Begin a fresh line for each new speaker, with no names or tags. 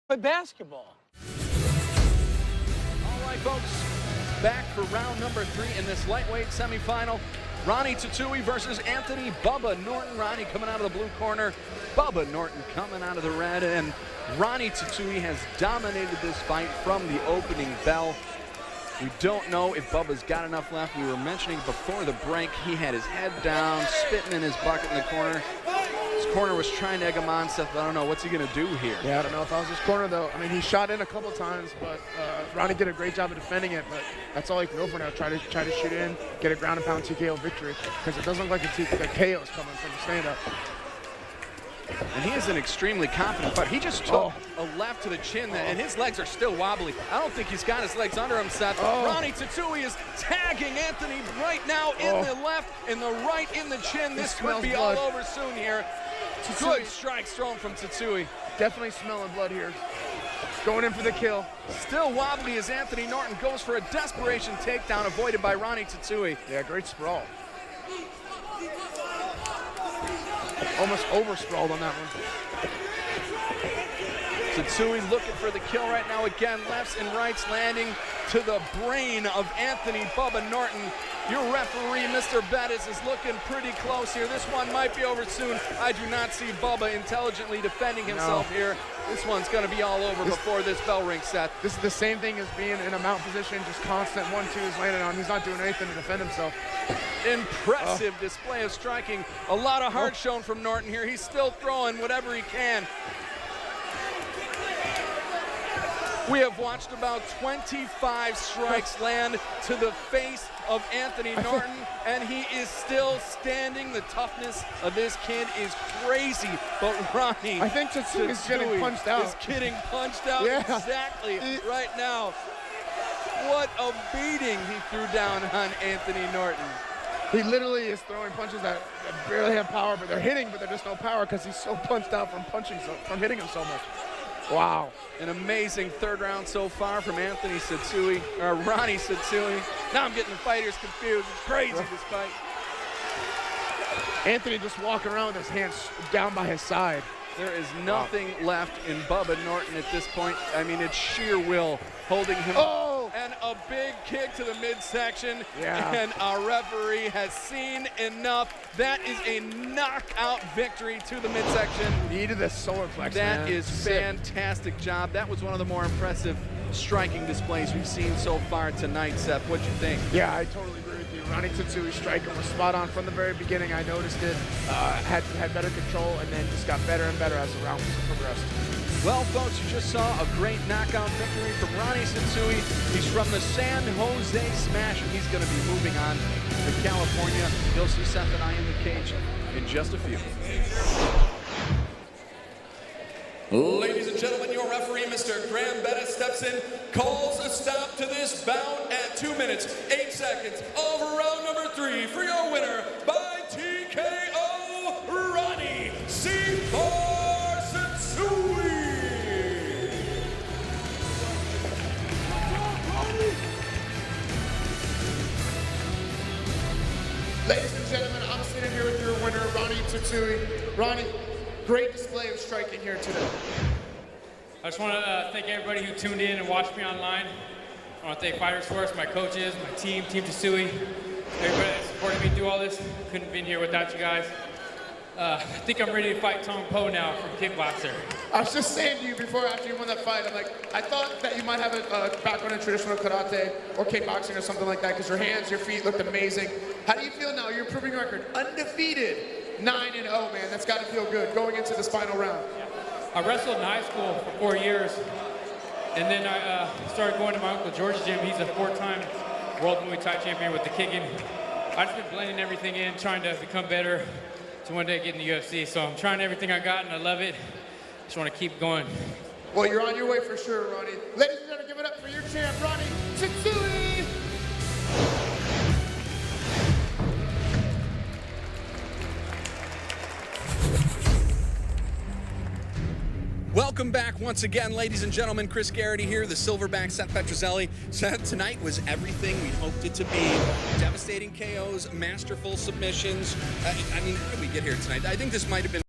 Play basketball.
All right, folks, back for round number 3 in this lightweight semifinal. Ronnie Tatui versus Anthony Bubba Norton. Ronnie coming out of the blue corner, Bubba Norton coming out of the red, and Ronnie Tatui has dominated this fight from the opening bell. We don't know if Bubba's got enough left. We were mentioning before the break, he had his head down, spitting in his bucket in the corner. His corner was trying to egg him on, Seth, but I don't know, what's he gonna do here?
Yeah, I don't know if I was his corner though. I mean, he shot in a couple times, but Ronnie did a great job of defending it, but that's all he can go for now. Try to shoot in, get a ground and pound TKO victory, because it doesn't look like the KO is coming from the stand-up.
And he is an extremely confident fighter. He just took a left to the chin, and his legs are still wobbly. I don't think he's got his legs under him, Seth. Ronnie Tatui is tagging Anthony right now in the left, and the right in the chin. This could be all over soon here. Good strikes thrown from Tatui.
Definitely smelling blood here. Going in for the kill.
Still wobbly as Anthony Norton goes for a desperation takedown avoided by Ronnie Tatui.
Yeah, great sprawl. Almost over-sprawled on that one.
Tatui looking for the kill right now. Again, lefts and rights landing to the brain of Anthony Bubba Norton. Your referee, Mr. Bettis, is looking pretty close here. This one might be over soon. I do not see Bubba intelligently defending himself here. This one's going to be all over before this bell rings, Seth.
This is the same thing as being in a mount position, just constant 1-2s landing on. He's not doing anything to defend himself.
Impressive display of striking. A lot of heart shown from Norton here. He's still throwing whatever he can. We have watched about 25 strikes land to the face of Anthony Norton, and he is still standing. The toughness of this kid is crazy, but Ronnie,
I think Tatui is getting punched out.
Is getting punched out exactly right now. What a beating he threw down on Anthony Norton.
He literally is throwing punches that barely have power, but they're hitting, but they're just no power because he's so punched out from hitting him so much. Wow.
An amazing third round so far from Ronnie Tatui. Now I'm getting the fighters confused. It's crazy, this fight.
Anthony just walking around with his hands down by his side.
There is nothing left in Bubba Norton at this point. I mean, it's sheer will holding him. And a big kick to the midsection. And our referee has seen enough. That is a knockout victory to the midsection.
Needed the solar plex,
That is fantastic job. That was one of the more impressive striking displays we've seen so far tonight, Seth. What'd you think?
Yeah, I totally agree with you. Ronnie Tatui's striking was spot on from the very beginning. I noticed it. Had better control, and then just got better and better as the round progressed.
Well, folks, you just saw a great knockout victory from Ronnie Tatui. He's from the San Jose Smash, and he's going to be moving on to California. You'll see Seth and I in the cage in just a few.
Ladies and gentlemen, your referee, Mr. Graham Bettis, steps in, calls a stop to this bout at 2 minutes, 8 seconds of round number 3 for your winner by TKO, Ronnie Tatui.
Ladies and gentlemen, I'm sitting here with your winner, Ronnie Tatui. Ronnie, great display of striking here today.
I just want to thank everybody who tuned in and watched me online. I want to thank Fighters Force, my coaches, my team, Team Tatui, everybody that supported me through all this. Couldn't have been here without you guys. I think I'm ready to fight Tong Po now from Kickboxer.
I was just saying to you before, after you won that fight, I'm like, I thought that you might have a background in traditional karate or kickboxing or something like that, because your hands, your feet looked amazing. How do you feel now? Your proving record, undefeated, 9-0, man. That's got to feel good going into this final round.
I wrestled in high school for 4 years, and then I started going to my Uncle George's gym. He's a 4-time world Muay Thai champion with the kicking. I've just been blending everything in, trying to become better to one day get in the UFC. So I'm trying everything I got, and I love it. Just want to keep going.
Well, you're on your way for sure, Ronnie. Ladies and gentlemen, give it up for your champ, Ronnie Tatui.
Welcome back once again, ladies and gentlemen. Chris Garrity here, the Silverback Seth Petrozelli. Seth, tonight was everything we hoped it to be. Devastating KOs, masterful submissions. I mean, how did we get here tonight? I think this might have been